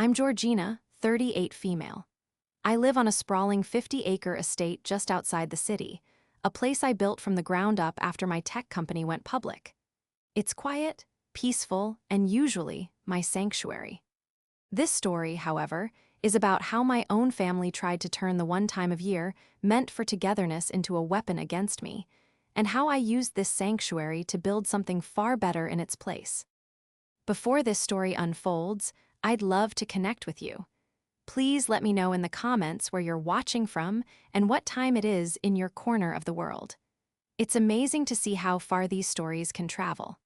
I'm Georgina, 38 female. I live on a sprawling 50-acre estate just outside the city, a place I built from the ground up after my tech company went public. It's quiet, peaceful, and usually my sanctuary. This story, however, is about how my own family tried to turn the one time of year meant for togetherness into a weapon against me, and how I used this sanctuary to build something far better in its place. Before this story unfolds, I'd love to connect with you. Please let me know in the comments where you're watching from and what time it is in your corner of the world. It's amazing to see how far these stories can travel.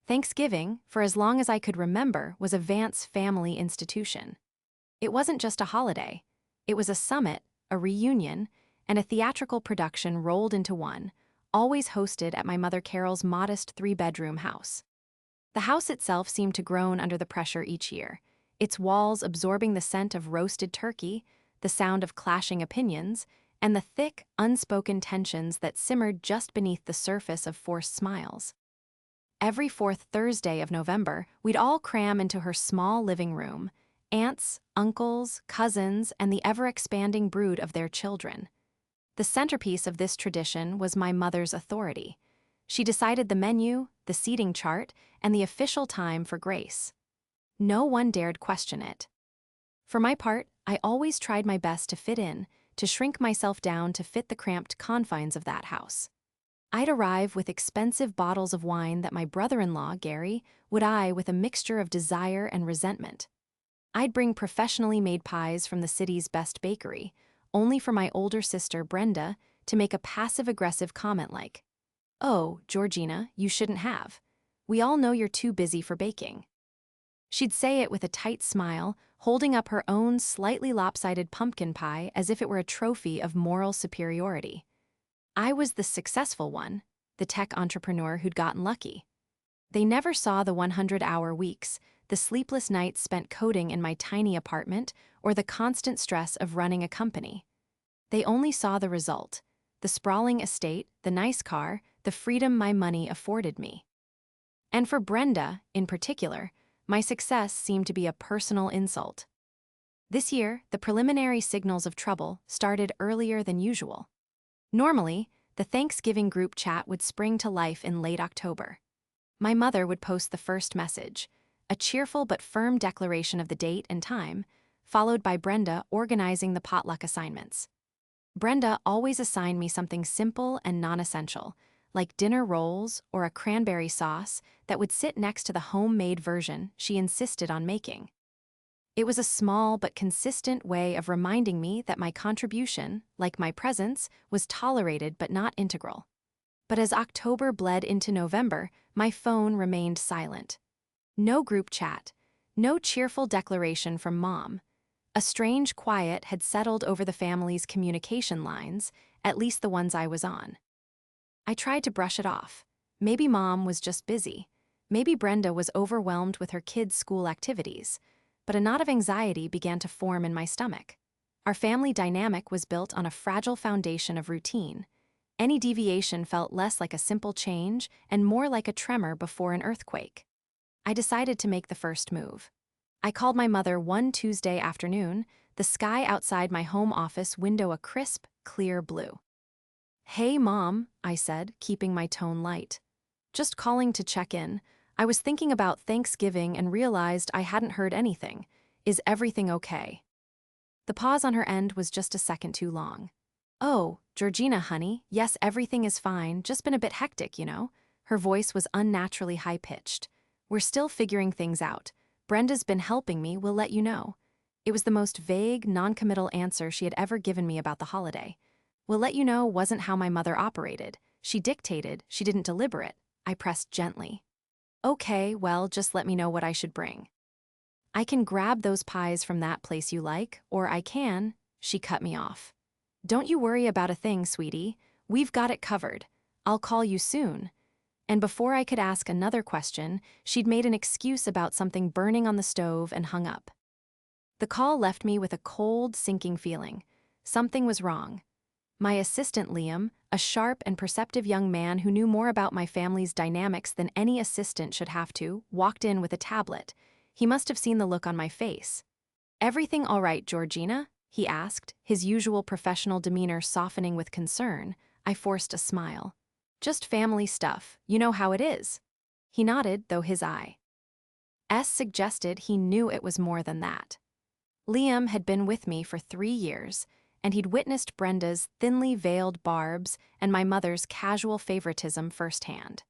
Thanksgiving, for as long as I could remember, was a Vance family institution. It wasn't just a holiday. It was a summit, a reunion, and a theatrical production rolled into one, always hosted at my mother Carol's modest three-bedroom house. The house itself seemed to groan under the pressure each year, its walls absorbing the scent of roasted turkey, the sound of clashing opinions, and the thick, unspoken tensions that simmered just beneath the surface of forced smiles. Every fourth Thursday of November, we'd all cram into her small living room, aunts, uncles, cousins, and the ever-expanding brood of their children. The centerpiece of this tradition was my mother's authority. She decided the menu, the seating chart, and the official time for grace. No one dared question it. For my part, I always tried my best to fit in, to shrink myself down to fit the cramped confines of that house. I'd arrive with expensive bottles of wine that my brother-in-law, Gary, would eye with a mixture of desire and resentment. I'd bring professionally made pies from the city's best bakery, only for my older sister, Brenda, to make a passive-aggressive comment like, "Oh, Georgina, you shouldn't have. We all know you're too busy for baking." She'd say it with a tight smile, holding up her own slightly lopsided pumpkin pie as if it were a trophy of moral superiority. I was the successful one, the tech entrepreneur who'd gotten lucky. They never saw the 100-hour weeks, the sleepless nights spent coding in my tiny apartment, or the constant stress of running a company. They only saw the result, the sprawling estate, the nice car, the freedom my money afforded me. And for Brenda, in particular, my success seemed to be a personal insult. This year, the preliminary signals of trouble started earlier than usual. Normally, the Thanksgiving group chat would spring to life in late October. My mother would post the first message, a cheerful but firm declaration of the date and time, followed by Brenda organizing the potluck assignments. Brenda always assigned me something simple and non-essential, like dinner rolls or a cranberry sauce that would sit next to the homemade version she insisted on making. It was a small but consistent way of reminding me that my contribution, like my presence, was tolerated but not integral. But as October bled into November, my phone remained silent. No group chat, no cheerful declaration from Mom. A strange quiet had settled over the family's communication lines, at least the ones I was on. I tried to brush it off. Maybe Mom was just busy. Maybe Brenda was overwhelmed with her kids' school activities. But a knot of anxiety began to form in my stomach. Our family dynamic was built on a fragile foundation of routine. Any deviation felt less like a simple change and more like a tremor before an earthquake. I decided to make the first move. I called my mother one Tuesday afternoon, the sky outside my home office window a crisp, clear blue. "Hey, Mom," I said, keeping my tone light. "Just calling to check in. I was thinking about Thanksgiving and realized I hadn't heard anything. Is everything okay?" The pause on her end was just a second too long. "Oh, Georgina, honey, yes, everything is fine, just been a bit hectic, you know." Her voice was unnaturally high-pitched. "We're still figuring things out. Brenda's been helping me, we'll let you know." It was the most vague, non-committal answer she had ever given me about the holiday. "We'll let you know" wasn't how my mother operated. She dictated, she didn't deliberate. I pressed gently. "Okay, well, just let me know what I should bring." "I can grab those pies from that place you like, or I can—" She cut me off. "Don't you worry about a thing, sweetie. We've got it covered. I'll call you soon." And before I could ask another question, she'd made an excuse about something burning on the stove and hung up. The call left me with a cold, sinking feeling. Something was wrong. My assistant Liam, a sharp and perceptive young man who knew more about my family's dynamics than any assistant should have to, walked in with a tablet. He must have seen the look on my face. Everything all right, Georgina? He asked, his usual professional demeanor softening with concern. I forced a smile. Just family stuff, you know how it is. He nodded, though his eye suggested he knew it was more than that. Liam had been with me for 3 years, and he'd witnessed Brenda's thinly veiled barbs and my mother's casual favoritism firsthand.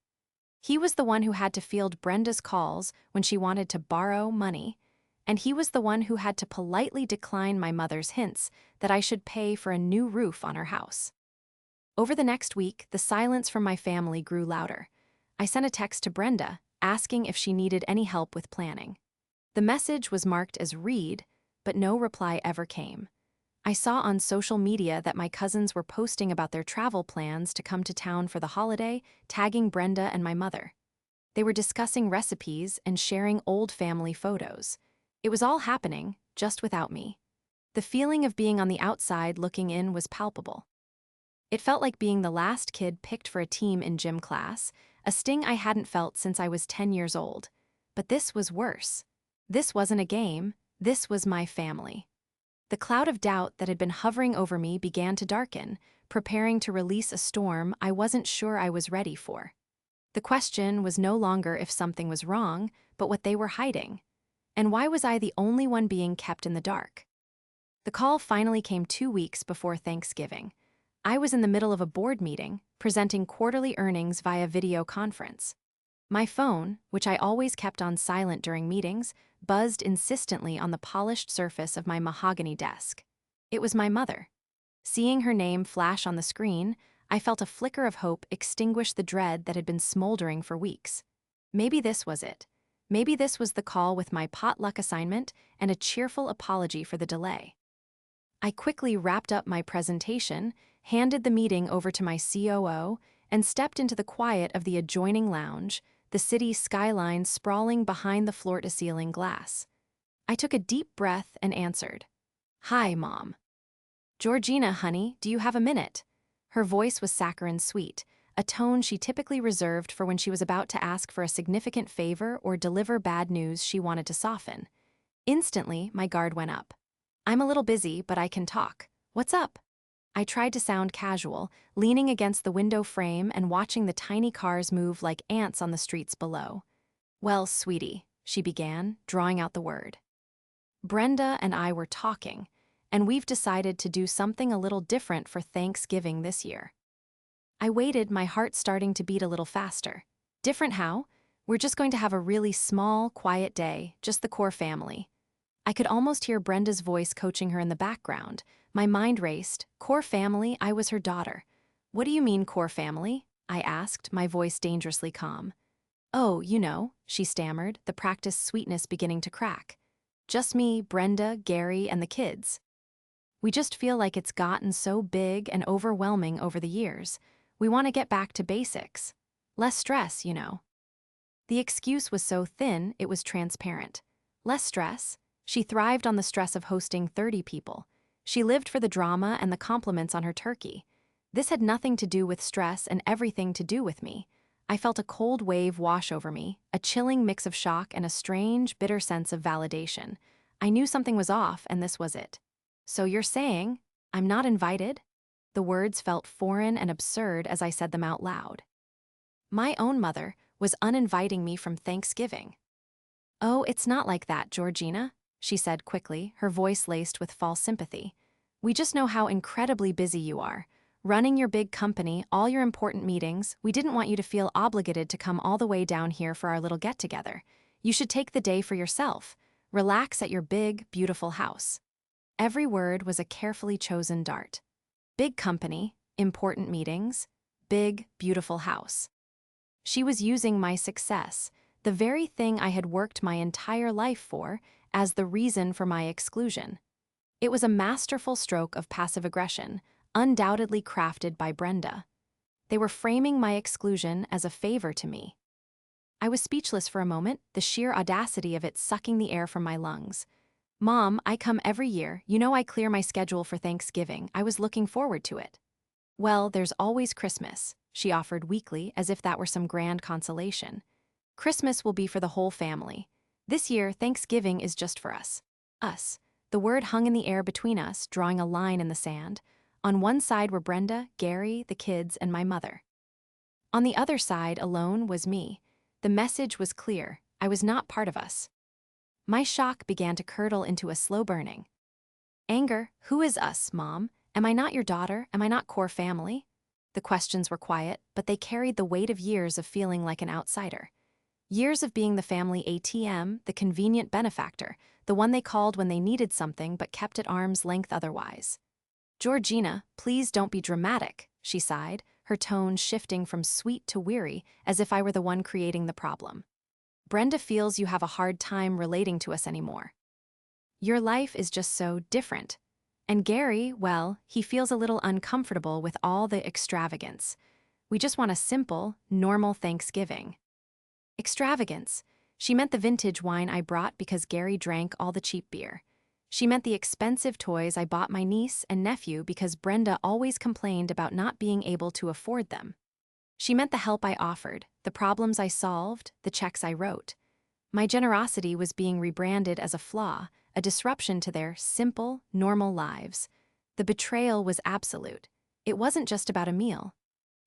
He was the one who had to field Brenda's calls when she wanted to borrow money, and he was the one who had to politely decline my mother's hints that I should pay for a new roof on her house. Over the next week, the silence from my family grew louder. I sent a text to Brenda, asking if she needed any help with planning. The message was marked as read, but no reply ever came. I saw on social media that my cousins were posting about their travel plans to come to town for the holiday, tagging Brenda and my mother. They were discussing recipes and sharing old family photos. It was all happening, just without me. The feeling of being on the outside looking in was palpable. It felt like being the last kid picked for a team in gym class, a sting I hadn't felt since I was 10 years old. But this was worse. This wasn't a game, this was my family. The cloud of doubt that had been hovering over me began to darken, preparing to release a storm I wasn't sure I was ready for. The question was no longer if something was wrong, but what they were hiding. And why was I the only one being kept in the dark? The call finally came 2 weeks before Thanksgiving. I was in the middle of a board meeting, presenting quarterly earnings via video conference. My phone, which I always kept on silent during meetings, buzzed insistently on the polished surface of my mahogany desk. It was my mother. Seeing her name flash on the screen, I felt a flicker of hope extinguish the dread that had been smoldering for weeks. Maybe this was it. Maybe this was the call with my potluck assignment and a cheerful apology for the delay. I quickly wrapped up my presentation, handed the meeting over to my COO, and stepped into the quiet of the adjoining lounge, the city skyline sprawling behind the floor-to-ceiling glass. I took a deep breath and answered, "Hi, Mom." "Georgina, honey, do you have a minute?" Her voice was saccharine sweet, a tone she typically reserved for when she was about to ask for a significant favor or deliver bad news she wanted to soften. Instantly, my guard went up. "I'm a little busy, but I can talk. What's up?" I tried to sound casual, leaning against the window frame and watching the tiny cars move like ants on the streets below. "Well, sweetie," she began, drawing out the word. "Brenda and I were talking, and we've decided to do something a little different for Thanksgiving this year." I waited, my heart starting to beat a little faster. "Different how?" "We're just going to have a really small, quiet day, just the core family." I could almost hear Brenda's voice coaching her in the background. My mind raced. Core family? I was her daughter. "What do you mean, core family?" I asked, my voice dangerously calm. "Oh, you know," she stammered, the practiced sweetness beginning to crack. "Just me, Brenda, Gary, and the kids. We just feel like it's gotten so big and overwhelming over the years. We want to get back to basics. Less stress, you know." The excuse was so thin, it was transparent. Less stress? She thrived on the stress of hosting 30 people. She lived for the drama and the compliments on her turkey. This had nothing to do with stress and everything to do with me. I felt a cold wave wash over me, a chilling mix of shock and a strange, bitter sense of validation. I knew something was off, and this was it. "So you're saying, I'm not invited?" The words felt foreign and absurd as I said them out loud. My own mother was uninviting me from Thanksgiving. "Oh, it's not like that, Georgina," she said quickly, her voice laced with false sympathy. "We just know how incredibly busy you are. Running your big company, all your important meetings, we didn't want you to feel obligated to come all the way down here for our little get-together. You should take the day for yourself. Relax at your big, beautiful house." Every word was a carefully chosen dart. Big company, important meetings, big, beautiful house. She was using my success, the very thing I had worked my entire life for, as the reason for my exclusion. It was a masterful stroke of passive aggression, undoubtedly crafted by Brenda. They were framing my exclusion as a favor to me. I was speechless for a moment, the sheer audacity of it sucking the air from my lungs. "Mom, I come every year. You know I clear my schedule for Thanksgiving. I was looking forward to it." "Well, there's always Christmas," she offered weakly, as if that were some grand consolation. "Christmas will be for the whole family. This year, Thanksgiving is just for us. Us. The word hung in the air between us, drawing a line in the sand. On one side were Brenda, Gary, the kids, and my mother. On the other side, alone, was me. The message was clear. I was not part of us. My shock began to curdle into a slow burning. Anger. Who is us, Mom? Am I not your daughter? Am I not core family? The questions were quiet, but they carried the weight of years of feeling like an outsider. Years of being the family ATM, the convenient benefactor, the one they called when they needed something but kept at arm's length otherwise. Georgina, please don't be dramatic, she sighed, her tone shifting from sweet to weary, as if I were the one creating the problem. Brenda feels you have a hard time relating to us anymore. Your life is just so different. And Gary, well, he feels a little uncomfortable with all the extravagance. We just want a simple, normal Thanksgiving. Extravagance. She meant the vintage wine I brought because Gary drank all the cheap beer. She meant the expensive toys I bought my niece and nephew because Brenda always complained about not being able to afford them. She meant the help I offered, the problems I solved, the checks I wrote. My generosity was being rebranded as a flaw, a disruption to their simple, normal lives. The betrayal was absolute. It wasn't just about a meal.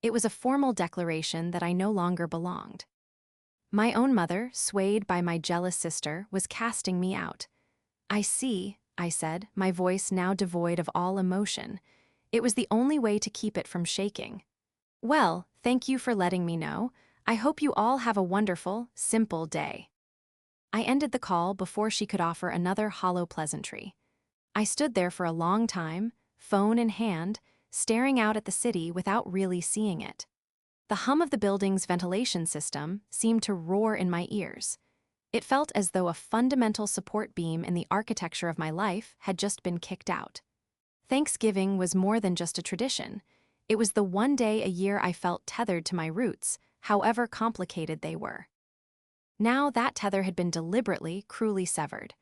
It was a formal declaration that I no longer belonged. My own mother, swayed by my jealous sister, was casting me out. I see, I said, my voice now devoid of all emotion. It was the only way to keep it from shaking. Well, thank you for letting me know. I hope you all have a wonderful, simple day. I ended the call before she could offer another hollow pleasantry. I stood there for a long time, phone in hand, staring out at the city without really seeing it. The hum of the building's ventilation system seemed to roar in my ears. It felt as though a fundamental support beam in the architecture of my life had just been kicked out. Thanksgiving was more than just a tradition. It was the one day a year I felt tethered to my roots, however complicated they were. Now that tether had been deliberately, cruelly severed.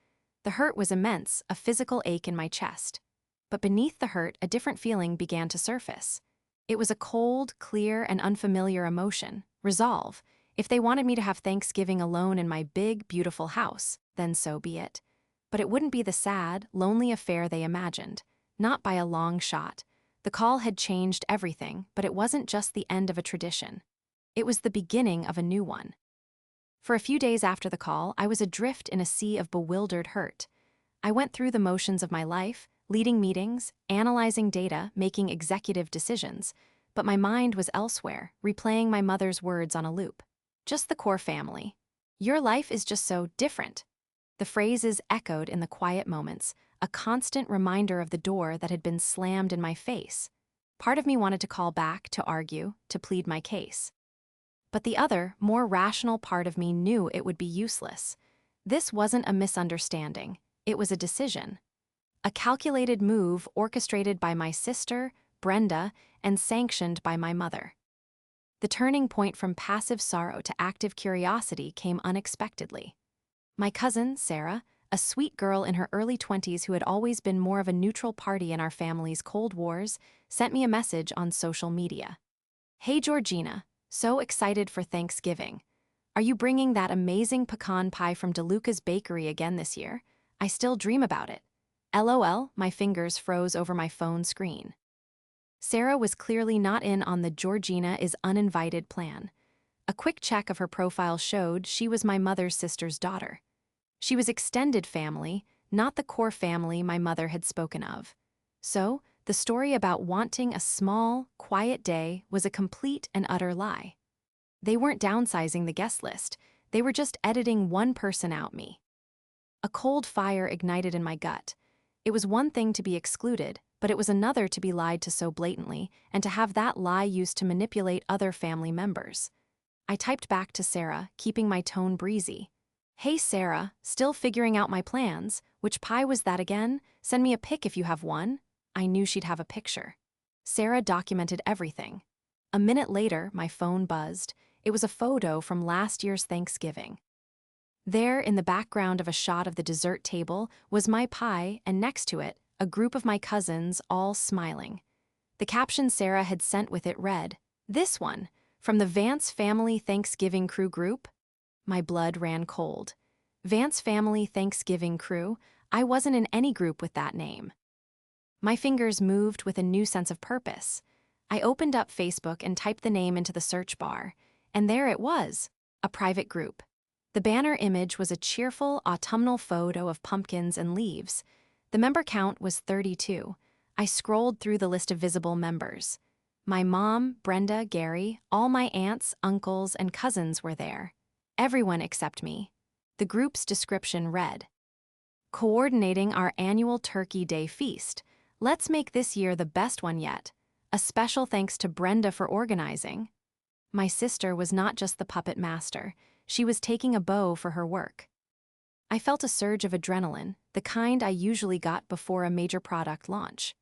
The hurt was immense, a physical ache in my chest. But beneath the hurt, a different feeling began to surface. It was a cold, clear, and unfamiliar emotion, resolve. If they wanted me to have Thanksgiving alone in my big, beautiful house, then so be it. But it wouldn't be the sad, lonely affair they imagined. Not by a long shot. The call had changed everything, but it wasn't just the end of a tradition. It was the beginning of a new one. For a few days after the call, I was adrift in a sea of bewildered hurt. I went through the motions of my life, leading meetings, analyzing data, making executive decisions, but my mind was elsewhere, replaying my mother's words on a loop. Just the core family. Your life is just so different. The phrases echoed in the quiet moments, a constant reminder of the door that had been slammed in my face. Part of me wanted to call back, to argue, to plead my case. But the other, more rational part of me knew it would be useless. This wasn't a misunderstanding. It was a decision. A calculated move orchestrated by my sister, Brenda, and sanctioned by my mother. The turning point from passive sorrow to active curiosity came unexpectedly. My cousin, Sarah, a sweet girl in her early 20s who had always been more of a neutral party in our family's cold wars, sent me a message on social media. Hey Georgina, so excited for Thanksgiving. Are you bringing that amazing pecan pie from DeLuca's bakery again this year? I still dream about it. LOL, my fingers froze over my phone screen. Sarah was clearly not in on the Georgina is uninvited plan. A quick check of her profile showed she was my mother's sister's daughter. She was extended family, not the core family my mother had spoken of. So, the story about wanting a small, quiet day was a complete and utter lie. They weren't downsizing the guest list, they were just editing one person out, me. A cold fire ignited in my gut. It was one thing to be excluded, but it was another to be lied to so blatantly, and to have that lie used to manipulate other family members. I typed back to Sarah, keeping my tone breezy. Hey Sarah, still figuring out my plans. Which pie was that again? Send me a pic if you have one. I knew she'd have a picture. Sarah documented everything. A minute later, my phone buzzed. It was a photo from last year's Thanksgiving. There, in the background of a shot of the dessert table, was my pie, and next to it, a group of my cousins, all smiling. The caption Sarah had sent with it read, "This one, from the Vance Family Thanksgiving Crew Group?" My blood ran cold. Vance Family Thanksgiving Crew? I wasn't in any group with that name. My fingers moved with a new sense of purpose. I opened up Facebook and typed the name into the search bar, and there it was, a private group. The banner image was a cheerful autumnal photo of pumpkins and leaves. The member count was 32. I scrolled through the list of visible members. My mom, Brenda, Gary, all my aunts, uncles, and cousins were there. Everyone except me. The group's description read, "Coordinating our annual Turkey Day feast. Let's make this year the best one yet. A special thanks to Brenda for organizing." My sister was not just the puppet master. She was taking a bow for her work. I felt a surge of adrenaline, the kind I usually got before a major product launch.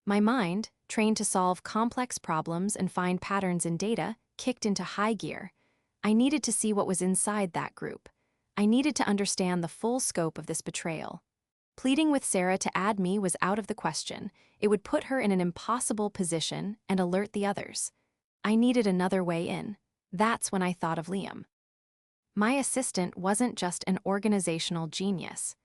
My mind, trained to solve complex problems and find patterns in data, kicked into high gear. I needed to see what was inside that group. I needed to understand the full scope of this betrayal. Pleading with Sarah to add me was out of the question. It would put her in an impossible position and alert the others. I needed another way in. That's when I thought of Liam. My assistant wasn't just an organizational genius.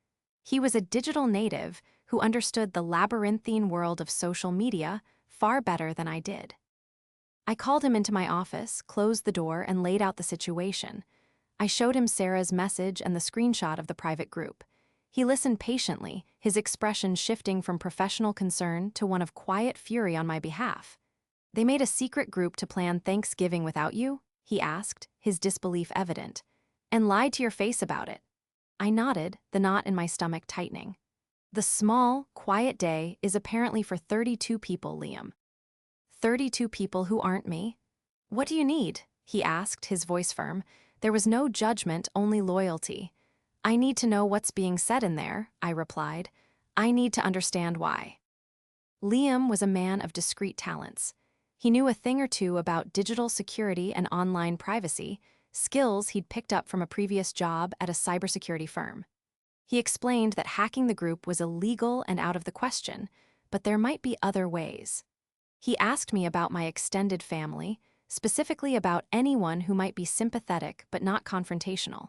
He was a digital native who understood the labyrinthine world of social media far better than I did. I called him into my office, closed the door, and laid out the situation. I showed him Sarah's message and the screenshot of the private group. He listened patiently, his expression shifting from professional concern to one of quiet fury on my behalf. "They made a secret group to plan Thanksgiving without you?" he asked, his disbelief evident. "And lied to your face about it." I nodded, the knot in my stomach tightening. "The small, quiet day is apparently for 32 people, Liam." 32 people who aren't me? "What do you need?" he asked, his voice firm. There was no judgment, only loyalty. "I need to know what's being said in there," I replied. "I need to understand why." Liam was a man of discreet talents. He knew a thing or two about digital security and online privacy, skills he'd picked up from a previous job at a cybersecurity firm. He explained that hacking the group was illegal and out of the question, but there might be other ways. He asked me about my extended family, specifically about anyone who might be sympathetic but not confrontational.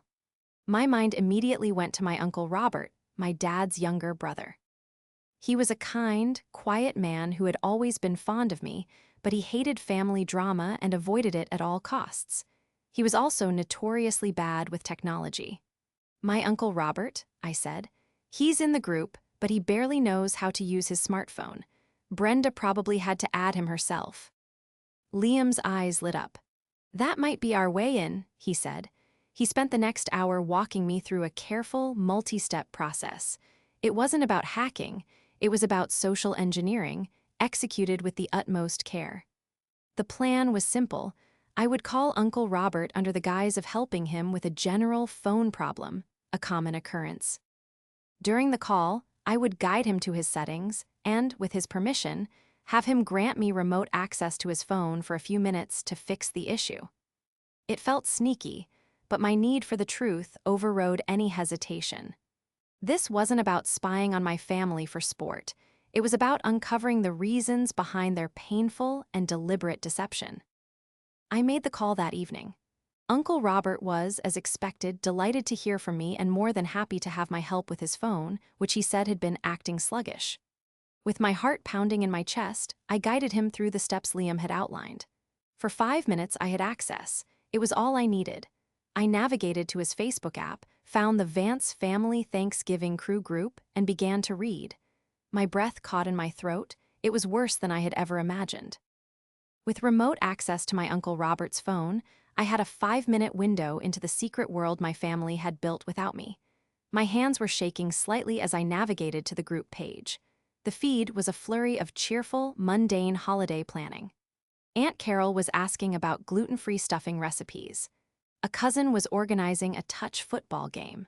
My mind immediately went to my Uncle Robert, my dad's younger brother. He was a kind, quiet man who had always been fond of me, but he hated family drama and avoided it at all costs. He was also notoriously bad with technology. "My Uncle Robert," I said. "He's in the group, but he barely knows how to use his smartphone. Brenda probably had to add him herself." Liam's eyes lit up. "That might be our way in," he said. He spent the next hour walking me through a careful, multi-step process. It wasn't about hacking, it was about social engineering, executed with the utmost care. The plan was simple. I would call Uncle Robert under the guise of helping him with a general phone problem, a common occurrence. During the call, I would guide him to his settings and, with his permission, have him grant me remote access to his phone for a few minutes to fix the issue. It felt sneaky, but my need for the truth overrode any hesitation. This wasn't about spying on my family for sport. It was about uncovering the reasons behind their painful and deliberate deception. I made the call that evening. Uncle Robert was, as expected, delighted to hear from me and more than happy to have my help with his phone, which he said had been acting sluggish. With my heart pounding in my chest, I guided him through the steps Liam had outlined. For 5 minutes I had access. It was all I needed. I navigated to his Facebook app, found the Vance Family Thanksgiving Crew group, and began to read. My breath caught in my throat. It was worse than I had ever imagined. With remote access to my Uncle Robert's phone, I had a 5-minute window into the secret world my family had built without me. My hands were shaking slightly as I navigated to the group page. The feed was a flurry of cheerful, mundane holiday planning. Aunt Carol was asking about gluten-free stuffing recipes. A cousin was organizing a touch football game.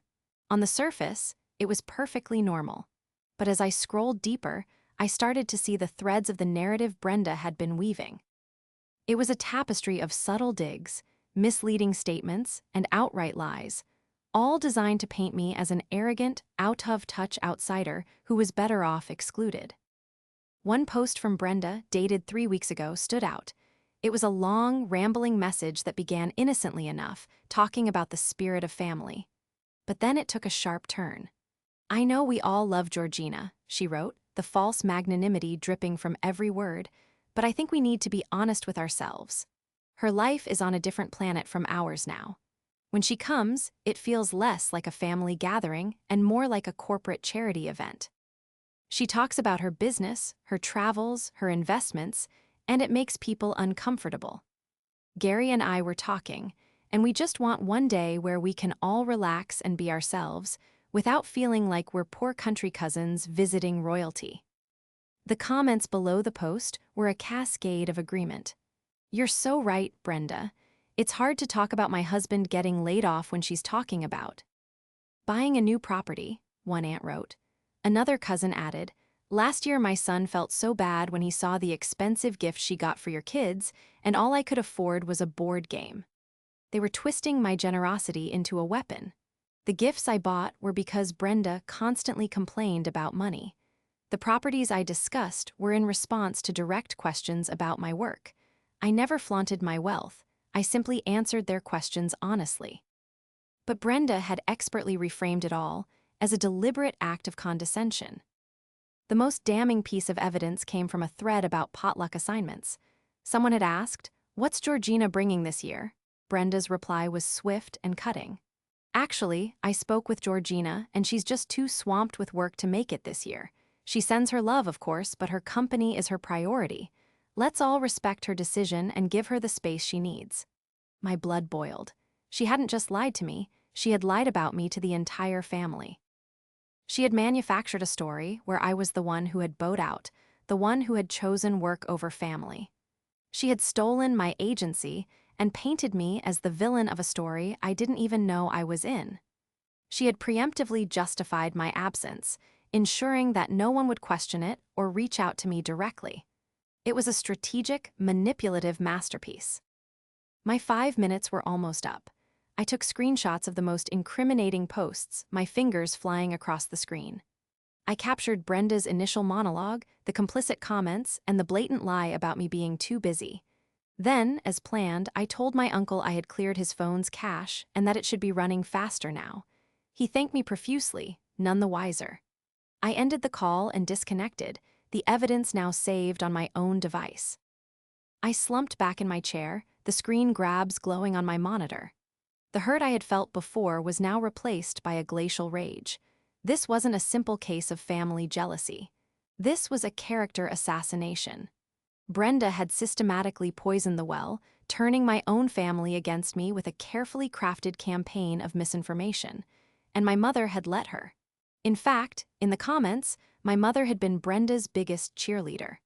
On the surface, it was perfectly normal. But as I scrolled deeper, I started to see the threads of the narrative Brenda had been weaving. It was a tapestry of subtle digs, misleading statements, and outright lies, all designed to paint me as an arrogant, out-of-touch outsider who was better off excluded. One post from Brenda, dated 3 weeks ago, stood out. It was a long, rambling message that began innocently enough, talking about the spirit of family. But then it took a sharp turn. I know we all love Georgina, she wrote, the false magnanimity dripping from every word, but I think we need to be honest with ourselves. Her life is on a different planet from ours now. When she comes, it feels less like a family gathering and more like a corporate charity event. She talks about her business, her travels, her investments, and it makes people uncomfortable. Gary and I were talking, and we just want one day where we can all relax and be ourselves without feeling like we're poor country cousins visiting royalty. The comments below the post were a cascade of agreement. You're so right, Brenda. It's hard to talk about my husband getting laid off when she's talking about buying a new property, one aunt wrote. Another cousin added, last year my son felt so bad when he saw the expensive gift she got for your kids, and all I could afford was a board game. They were twisting my generosity into a weapon. The gifts I bought were because Brenda constantly complained about money. The properties I discussed were in response to direct questions about my work. I never flaunted my wealth. I simply answered their questions honestly. But Brenda had expertly reframed it all as a deliberate act of condescension. The most damning piece of evidence came from a thread about potluck assignments. Someone had asked, "What's Georgina bringing this year?" Brenda's reply was swift and cutting. "Actually, I spoke with Georgina, and she's just too swamped with work to make it this year. She sends her love, of course, but her company is her priority. Let's all respect her decision and give her the space she needs." My blood boiled. She hadn't just lied to me, she had lied about me to the entire family. She had manufactured a story where I was the one who had bowed out, the one who had chosen work over family. She had stolen my agency and painted me as the villain of a story I didn't even know I was in. She had preemptively justified my absence, ensuring that no one would question it or reach out to me directly. It was a strategic, manipulative masterpiece. My 5 minutes were almost up. I took screenshots of the most incriminating posts, my fingers flying across the screen. I captured Brenda's initial monologue, the complicit comments, and the blatant lie about me being too busy. Then, as planned, I told my uncle I had cleared his phone's cache and that it should be running faster now. He thanked me profusely, none the wiser. I ended the call and disconnected, the evidence now saved on my own device. I slumped back in my chair, the screen grabs glowing on my monitor. The hurt I had felt before was now replaced by a glacial rage. This wasn't a simple case of family jealousy. This was a character assassination. Brenda had systematically poisoned the well, turning my own family against me with a carefully crafted campaign of misinformation. And my mother had let her. In fact, in the comments, my mother had been Brenda's biggest cheerleader.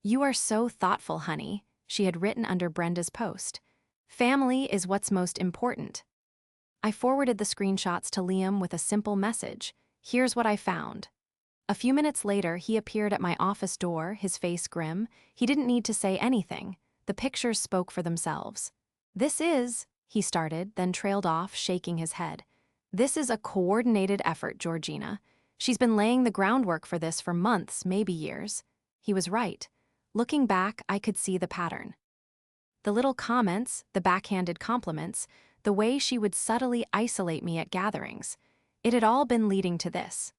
"You are so thoughtful, honey," she had written under Brenda's post. "Family is what's most important." I forwarded the screenshots to Liam with a simple message. "Here's what I found." A few minutes later, he appeared at my office door, his face grim. He didn't need to say anything. The pictures spoke for themselves. "This is," he started, then trailed off, shaking his head. "This is a coordinated effort, Georgina. She's been laying the groundwork for this for months, maybe years." He was right. Looking back, I could see the pattern. The little comments, the backhanded compliments, the way she would subtly isolate me at gatherings. It had all been leading to this.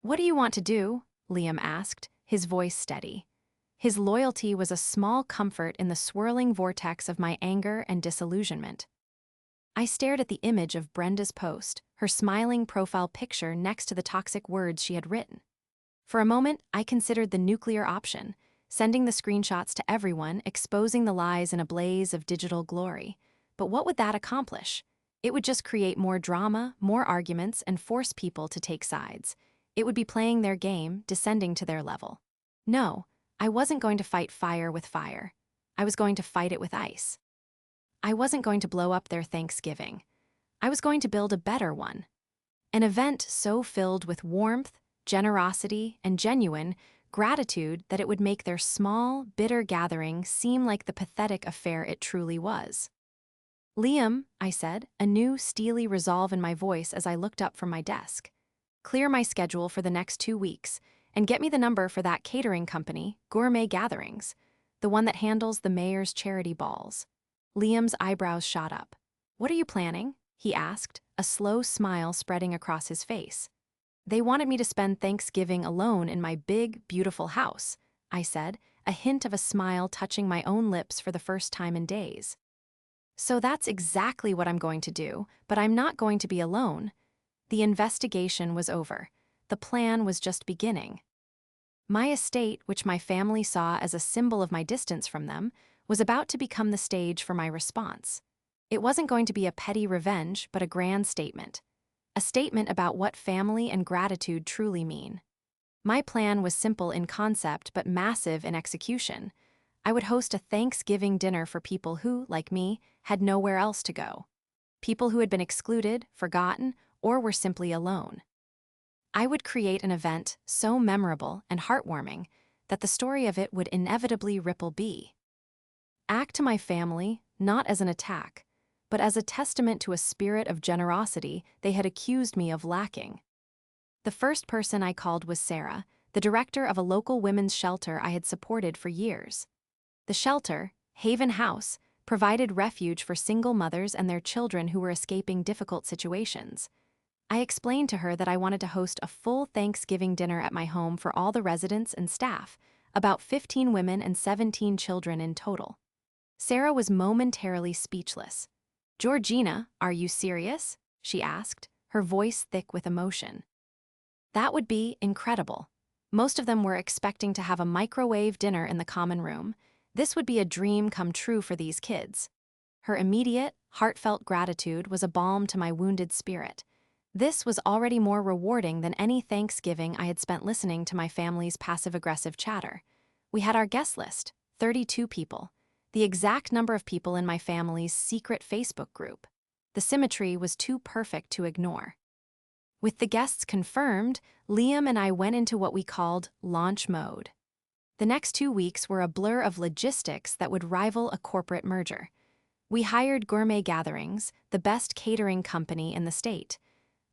"What do you want to do?" Liam asked, his voice steady. His loyalty was a small comfort in the swirling vortex of my anger and disillusionment. I stared at the image of Brenda's post, her smiling profile picture next to the toxic words she had written. For a moment, I considered the nuclear option, sending the screenshots to everyone, exposing the lies in a blaze of digital glory. But what would that accomplish? It would just create more drama, more arguments, and force people to take sides. It would be playing their game, descending to their level. No, I wasn't going to fight fire with fire. I was going to fight it with ice. I wasn't going to blow up their Thanksgiving. I was going to build a better one. An event so filled with warmth, generosity, and genuine gratitude that it would make their small, bitter gathering seem like the pathetic affair it truly was. "Liam," I said, a new, steely resolve in my voice as I looked up from my desk. "Clear my schedule for the next 2 weeks, and get me the number for that catering company, Gourmet Gatherings, the one that handles the mayor's charity balls." Liam's eyebrows shot up. "What are you planning?" he asked, a slow smile spreading across his face. They wanted me to spend Thanksgiving alone in my big, beautiful house, I said, a hint of a smile touching my own lips for the first time in days. So that's exactly what I'm going to do, but I'm not going to be alone. The investigation was over. The plan was just beginning. My estate, which my family saw as a symbol of my distance from them, was about to become the stage for my response. It wasn't going to be a petty revenge, but a grand statement. A statement about what family and gratitude truly mean. My plan was simple in concept but massive in execution. I would host a Thanksgiving dinner for people who, like me, had nowhere else to go. People who had been excluded, forgotten, or were simply alone. I would create an event so memorable and heartwarming that the story of it would inevitably act to my family, not as an attack, but as a testament to a spirit of generosity they had accused me of lacking. The first person I called was Sarah, the director of a local women's shelter I had supported for years. The shelter, Haven House, provided refuge for single mothers and their children who were escaping difficult situations. I explained to her that I wanted to host a full Thanksgiving dinner at my home for all the residents and staff, about 15 women and 17 children in total. Sarah was momentarily speechless. "Georgina, are you serious?" she asked, her voice thick with emotion. That would be incredible. Most of them were expecting to have a microwave dinner in the common room. This would be a dream come true for these kids. Her immediate, heartfelt gratitude was a balm to my wounded spirit. This was already more rewarding than any Thanksgiving I had spent listening to my family's passive-aggressive chatter. We had our guest list, 32 people, the exact number of people in my family's secret Facebook group. The symmetry was too perfect to ignore. With the guests confirmed, Liam and I went into what we called launch mode. The next 2 weeks were a blur of logistics that would rival a corporate merger. We hired Gourmet Gatherings, the best catering company in the state.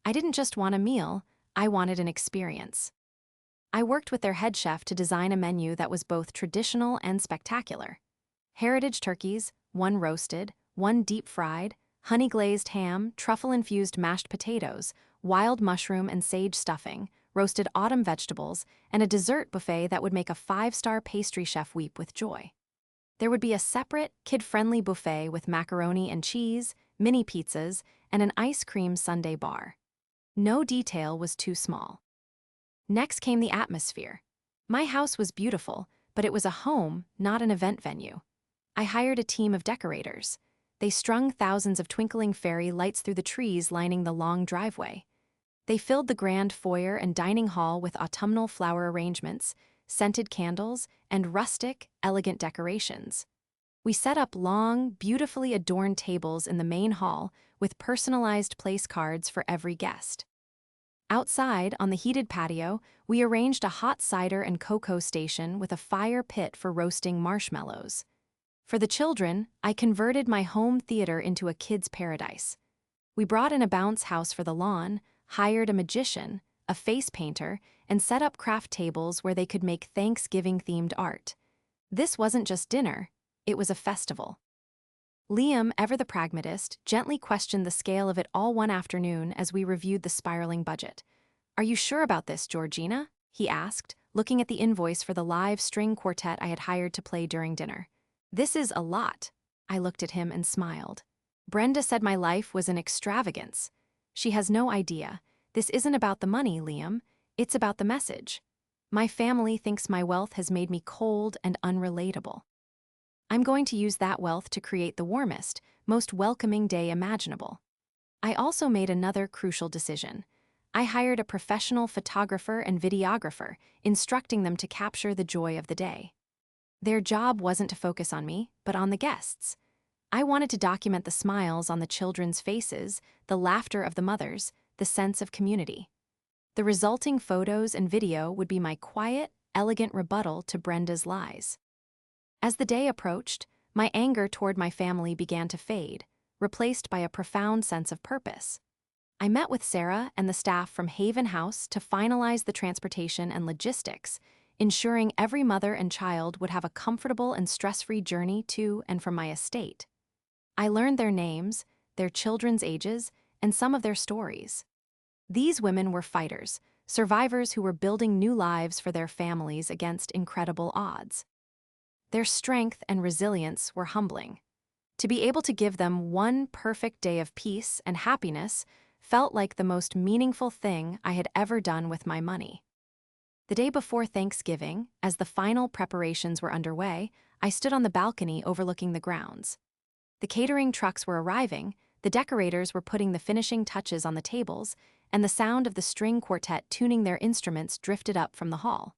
I didn't just want a meal, I wanted an experience. I worked with their head chef to design a menu that was both traditional and spectacular. Heritage turkeys, one roasted, one deep-fried, honey-glazed ham, truffle-infused mashed potatoes, wild mushroom and sage stuffing, roasted autumn vegetables, and a dessert buffet that would make a 5-star pastry chef weep with joy. There would be a separate, kid-friendly buffet with macaroni and cheese, mini pizzas, and an ice cream sundae bar. No detail was too small. Next came the atmosphere. My house was beautiful, but it was a home, not an event venue. I hired a team of decorators. They strung thousands of twinkling fairy lights through the trees lining the long driveway. They filled the grand foyer and dining hall with autumnal flower arrangements, scented candles, and rustic, elegant decorations. We set up long, beautifully adorned tables in the main hall with personalized place cards for every guest. Outside, on the heated patio, we arranged a hot cider and cocoa station with a fire pit for roasting marshmallows. For the children, I converted my home theater into a kid's paradise. We brought in a bounce house for the lawn, hired a magician, a face painter, and set up craft tables where they could make Thanksgiving-themed art. This wasn't just dinner, it was a festival. Liam, ever the pragmatist, gently questioned the scale of it all one afternoon as we reviewed the spiraling budget. "Are you sure about this, Georgina?" he asked, looking at the invoice for the live string quartet I had hired to play during dinner. "This is a lot." I looked at him and smiled. "Brenda said my life was an extravagance. She has no idea. This isn't about the money, Liam. It's about the message. My family thinks my wealth has made me cold and unrelatable. I'm going to use that wealth to create the warmest, most welcoming day imaginable." I also made another crucial decision. I hired a professional photographer and videographer, instructing them to capture the joy of the day. Their job wasn't to focus on me, but on the guests. I wanted to document the smiles on the children's faces, the laughter of the mothers, the sense of community. The resulting photos and video would be my quiet, elegant rebuttal to Brenda's lies. As the day approached, my anger toward my family began to fade, replaced by a profound sense of purpose. I met with Sarah and the staff from Haven House to finalize the transportation and logistics, ensuring every mother and child would have a comfortable and stress-free journey to and from my estate. I learned their names, their children's ages, and some of their stories. These women were fighters, survivors who were building new lives for their families against incredible odds. Their strength and resilience were humbling. To be able to give them one perfect day of peace and happiness felt like the most meaningful thing I had ever done with my money. The day before Thanksgiving, as the final preparations were underway, I stood on the balcony overlooking the grounds. The catering trucks were arriving, the decorators were putting the finishing touches on the tables, and the sound of the string quartet tuning their instruments drifted up from the hall.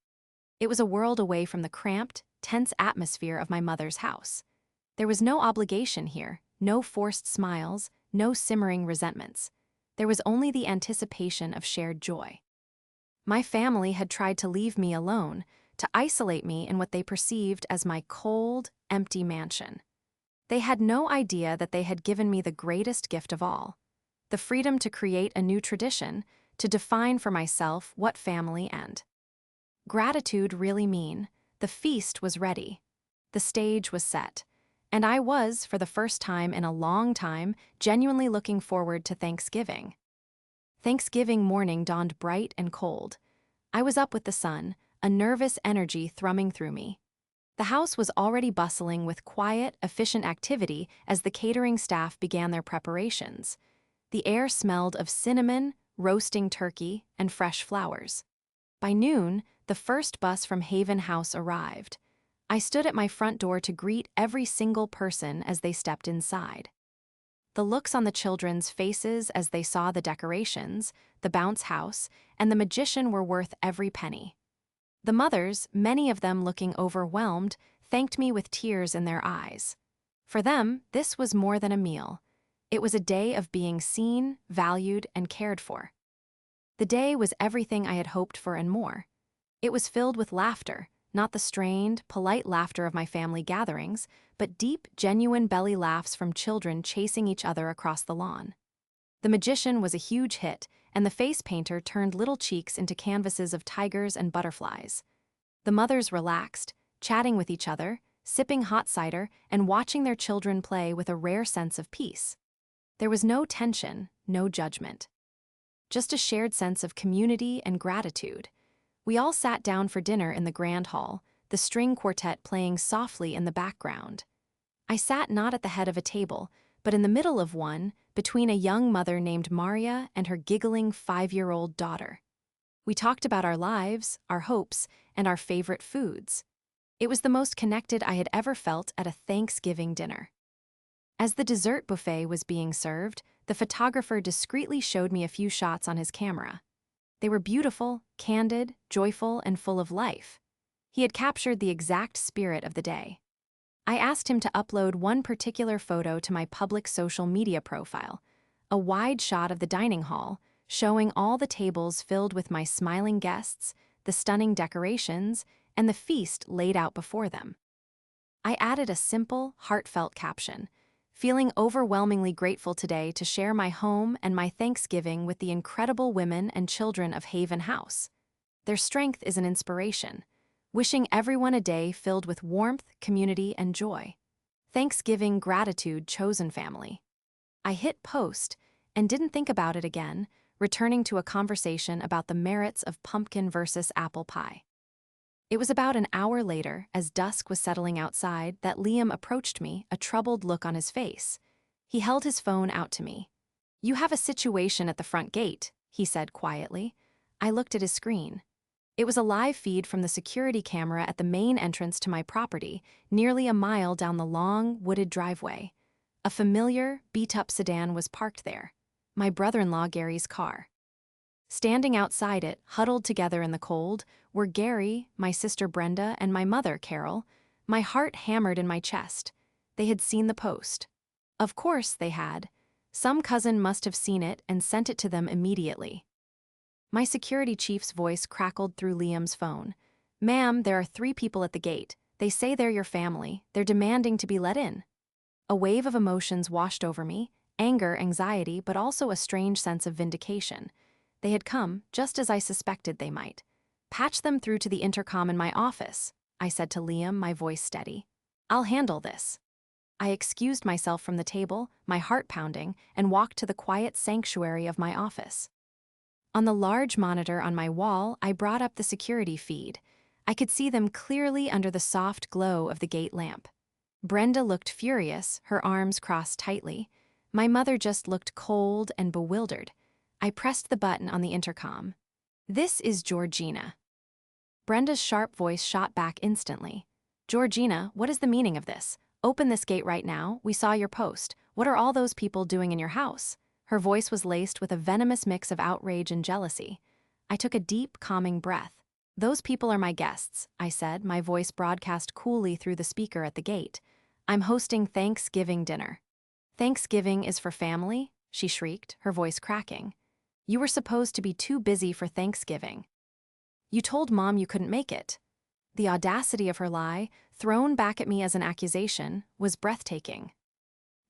It was a world away from the cramped, tense atmosphere of my mother's house. There was no obligation here, no forced smiles, no simmering resentments. There was only the anticipation of shared joy. My family had tried to leave me alone, to isolate me in what they perceived as my cold, empty mansion. They had no idea that they had given me the greatest gift of all, the freedom to create a new tradition, to define for myself what family and gratitude really mean. The feast was ready. The stage was set. And I was, for the first time in a long time, genuinely looking forward to Thanksgiving. Thanksgiving morning dawned bright and cold. I was up with the sun, a nervous energy thrumming through me. The house was already bustling with quiet, efficient activity as the catering staff began their preparations. The air smelled of cinnamon, roasting turkey, and fresh flowers. By noon, the first bus from Haven House arrived. I stood at my front door to greet every single person as they stepped inside. The looks on the children's faces as they saw the decorations, the bounce house, and the magician were worth every penny. The mothers, many of them looking overwhelmed, thanked me with tears in their eyes. For them, this was more than a meal. It was a day of being seen, valued, and cared for. The day was everything I had hoped for and more. It was filled with laughter, not the strained, polite laughter of my family gatherings, but deep, genuine belly laughs from children chasing each other across the lawn. The magician was a huge hit, and the face painter turned little cheeks into canvases of tigers and butterflies. The mothers relaxed, chatting with each other, sipping hot cider, and watching their children play with a rare sense of peace. There was no tension, no judgment. Just a shared sense of community and gratitude. We all sat down for dinner in the grand hall, the string quartet playing softly in the background. I sat not at the head of a table, but in the middle of one, between a young mother named Maria and her giggling 5-year-old daughter. We talked about our lives, our hopes, and our favorite foods. It was the most connected I had ever felt at a Thanksgiving dinner. As the dessert buffet was being served, the photographer discreetly showed me a few shots on his camera. They were beautiful, candid, joyful, and full of life. He had captured the exact spirit of the day. I asked him to upload one particular photo to my public social media profile, a wide shot of the dining hall, showing all the tables filled with my smiling guests, the stunning decorations, and the feast laid out before them. I added a simple, heartfelt caption, feeling overwhelmingly grateful today to share my home and my Thanksgiving with the incredible women and children of Haven House. Their strength is an inspiration. Wishing everyone a day filled with warmth, community, and joy. Thanksgiving gratitude chosen family. I hit post and didn't think about it again, returning to a conversation about the merits of pumpkin versus apple pie. It was about an hour later, as dusk was settling outside, that Liam approached me, a troubled look on his face. He held his phone out to me. "You have a situation at the front gate," he said quietly. I looked at his screen. It was a live feed from the security camera at the main entrance to my property, nearly a mile down the long, wooded driveway. A familiar, beat-up sedan was parked there. My brother-in-law Gary's car. Standing outside it, huddled together in the cold, were Gary, my sister Brenda, and my mother, Carol. My heart hammered in my chest. They had seen the post. Of course they had. Some cousin must have seen it and sent it to them immediately. My security chief's voice crackled through Liam's phone. "Ma'am, there are 3 people at the gate. They say they're your family. They're demanding to be let in." A wave of emotions washed over me, anger, anxiety, but also a strange sense of vindication. They had come, just as I suspected they might. "Patch them through to the intercom in my office," I said to Liam, my voice steady. "I'll handle this." I excused myself from the table, my heart pounding, and walked to the quiet sanctuary of my office. On the large monitor on my wall, I brought up the security feed. I could see them clearly under the soft glow of the gate lamp. Brenda looked furious, her arms crossed tightly. My mother just looked cold and bewildered. I pressed the button on the intercom. "This is Georgina." Brenda's sharp voice shot back instantly. "Georgina, what is the meaning of this? Open this gate right now. We saw your post. What are all those people doing in your house?" Her voice was laced with a venomous mix of outrage and jealousy. I took a deep, calming breath. "Those people are my guests," I said, my voice broadcast coolly through the speaker at the gate. "I'm hosting Thanksgiving dinner." "Thanksgiving is for family?" she shrieked, her voice cracking. "You were supposed to be too busy for Thanksgiving. You told Mom you couldn't make it." The audacity of her lie, thrown back at me as an accusation, was breathtaking.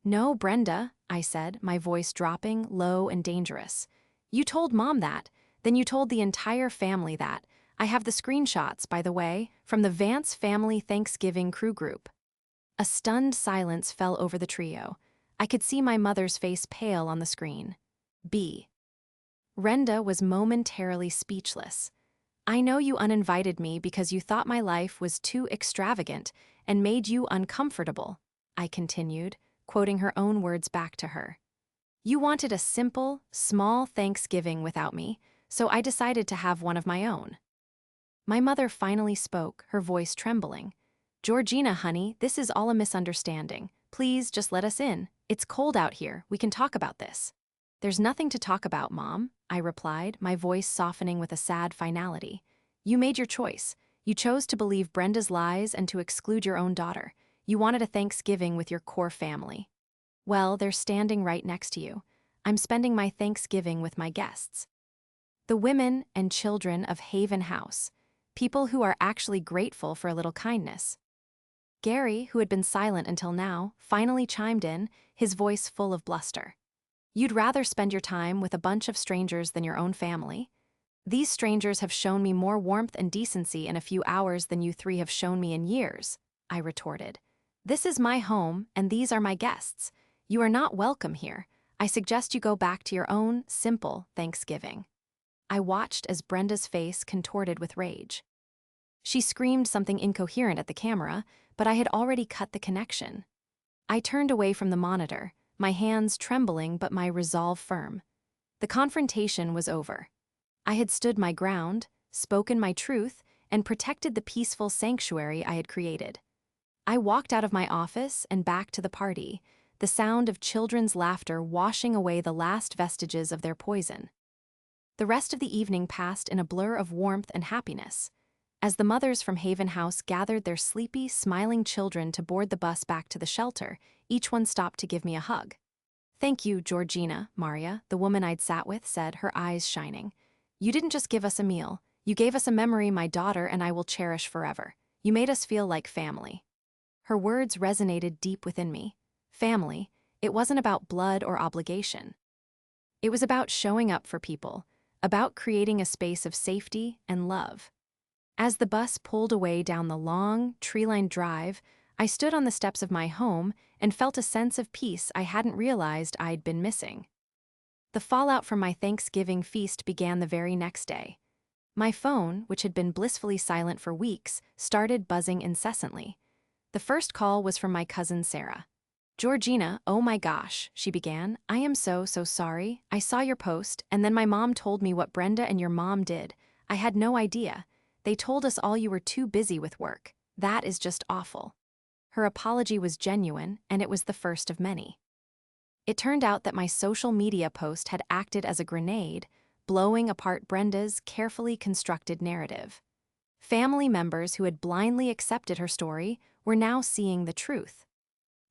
"No, Brenda," I said, my voice dropping, low and dangerous. "You told Mom that. Then you told the entire family that. I have the screenshots, by the way, from the Vance family Thanksgiving crew group." A stunned silence fell over the trio. I could see my mother's face pale on the screen. B. Brenda was momentarily speechless. "I know you uninvited me because you thought my life was too extravagant and made you uncomfortable," I continued, quoting her own words back to her. "You wanted a simple, small Thanksgiving without me, so I decided to have one of my own." My mother finally spoke, her voice trembling. "Georgina, honey, this is all a misunderstanding. Please just let us in. It's cold out here. We can talk about this." "There's nothing to talk about, Mom," I replied, my voice softening with a sad finality. "You made your choice. You chose to believe Brenda's lies and to exclude your own daughter. You wanted a Thanksgiving with your core family. Well, they're standing right next to you. I'm spending my Thanksgiving with my guests. The women and children of Haven House. People who are actually grateful for a little kindness." Gary, who had been silent until now, finally chimed in, his voice full of bluster. "You'd rather spend your time with a bunch of strangers than your own family? These strangers have shown me more warmth and decency in a few hours than you three have shown me in years," I retorted. "This is my home, and these are my guests. You are not welcome here. I suggest you go back to your own, simple Thanksgiving." I watched as Brenda's face contorted with rage. She screamed something incoherent at the camera, but I had already cut the connection. I turned away from the monitor, my hands trembling but my resolve firm. The confrontation was over. I had stood my ground, spoken my truth, and protected the peaceful sanctuary I had created. I walked out of my office and back to the party, the sound of children's laughter washing away the last vestiges of their poison. The rest of the evening passed in a blur of warmth and happiness. As the mothers from Haven House gathered their sleepy, smiling children to board the bus back to the shelter, each one stopped to give me a hug. "Thank you, Georgina," Maria, the woman I'd sat with, said, her eyes shining. "You didn't just give us a meal. You gave us a memory my daughter and I will cherish forever. You made us feel like family." Her words resonated deep within me. Family, it wasn't about blood or obligation. It was about showing up for people, about creating a space of safety and love. As the bus pulled away down the long, tree-lined drive, I stood on the steps of my home and felt a sense of peace I hadn't realized I'd been missing. The fallout from my Thanksgiving feast began the very next day. My phone, which had been blissfully silent for weeks, started buzzing incessantly. The first call was from my cousin Sarah. "Georgina, oh my gosh," she began. "I am so sorry. I saw your post, and then my mom told me what Brenda and your mom did. I had no idea. They told us all you were too busy with work. That is just awful." Her apology was genuine, and it was the first of many. It turned out that my social media post had acted as a grenade, blowing apart Brenda's carefully constructed narrative. Family members who had blindly accepted her story were now seeing the truth.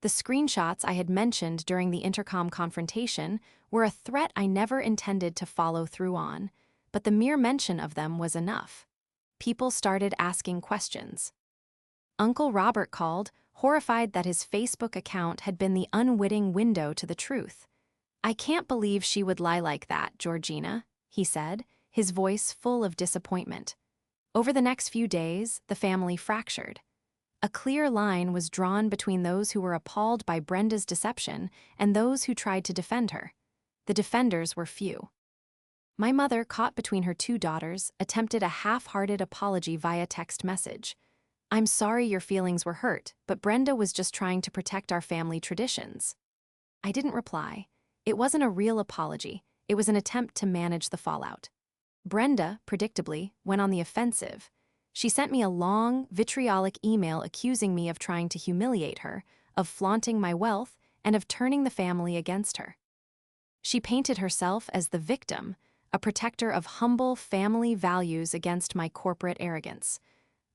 The screenshots I had mentioned during the intercom confrontation were a threat I never intended to follow through on, but the mere mention of them was enough. People started asking questions. Uncle Robert called, horrified that his Facebook account had been the unwitting window to the truth. "I can't believe she would lie like that, Georgina," he said, his voice full of disappointment. Over the next few days, the family fractured. A clear line was drawn between those who were appalled by Brenda's deception and those who tried to defend her. The defenders were few. My mother, caught between her two daughters, attempted a half-hearted apology via text message. "I'm sorry your feelings were hurt, but Brenda was just trying to protect our family traditions." I didn't reply. It wasn't a real apology. It was an attempt to manage the fallout. Brenda, predictably, went on the offensive. She sent me a long, vitriolic email accusing me of trying to humiliate her, of flaunting my wealth, and of turning the family against her. She painted herself as the victim, a protector of humble family values against my corporate arrogance.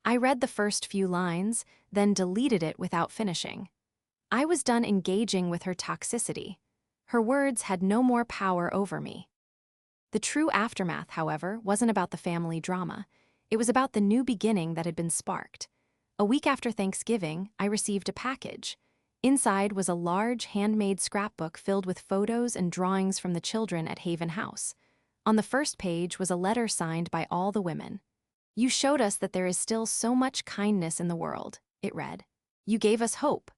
I read the first few lines, then deleted it without finishing. I was done engaging with her toxicity. Her words had no more power over me. The true aftermath, however, wasn't about the family drama. It was about the new beginning that had been sparked. A week after Thanksgiving, I received a package. Inside was a large handmade scrapbook filled with photos and drawings from the children at Haven House. On the first page was a letter signed by all the women. "You showed us that there is still so much kindness in the world," it read. "You gave us hope."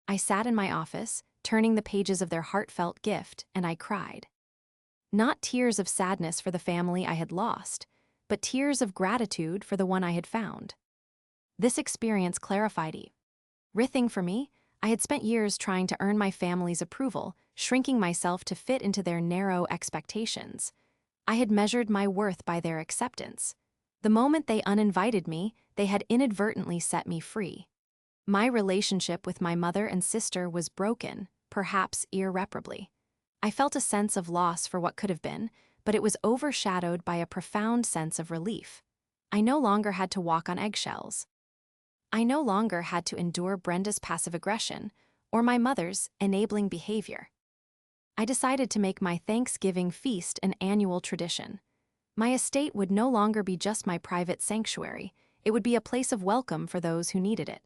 I sat in my office, turning the pages of their heartfelt gift, and I cried. Not tears of sadness for the family I had lost, but tears of gratitude for the one I had found. This experience clarified everything for me. I had spent years trying to earn my family's approval, shrinking myself to fit into their narrow expectations. I had measured my worth by their acceptance. The moment they uninvited me, they had inadvertently set me free. My relationship with my mother and sister was broken, perhaps irreparably. I felt a sense of loss for what could have been, but it was overshadowed by a profound sense of relief. I no longer had to walk on eggshells. I no longer had to endure Brenda's passive aggression or my mother's enabling behavior. I decided to make my Thanksgiving feast an annual tradition. My estate would no longer be just my private sanctuary. It would be a place of welcome for those who needed it.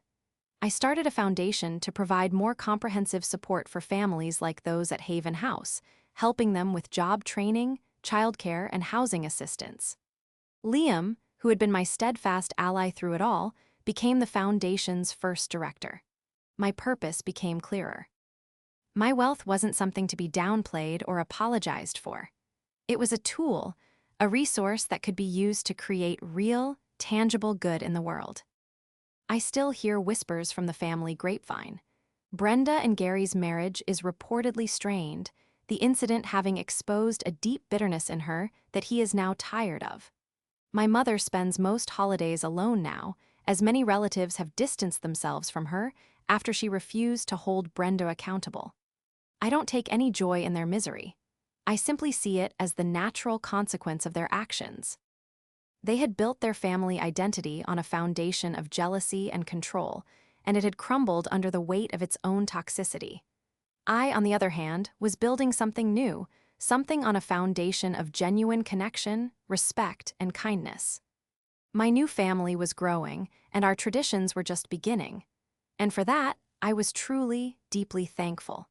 I started a foundation to provide more comprehensive support for families like those at Haven House, helping them with job training, childcare, and housing assistance. Liam, who had been my steadfast ally through it all, became the foundation's first director. My purpose became clearer. My wealth wasn't something to be downplayed or apologized for. It was a tool, a resource that could be used to create real, tangible good in the world. I still hear whispers from the family grapevine. Brenda and Gary's marriage is reportedly strained, the incident having exposed a deep bitterness in her that he is now tired of. My mother spends most holidays alone now, as many relatives have distanced themselves from her after she refused to hold Brenda accountable. I don't take any joy in their misery. I simply see it as the natural consequence of their actions. They had built their family identity on a foundation of jealousy and control, and it had crumbled under the weight of its own toxicity. I, on the other hand, was building something new, something on a foundation of genuine connection, respect, and kindness. My new family was growing, and our traditions were just beginning. And for that, I was truly, deeply thankful.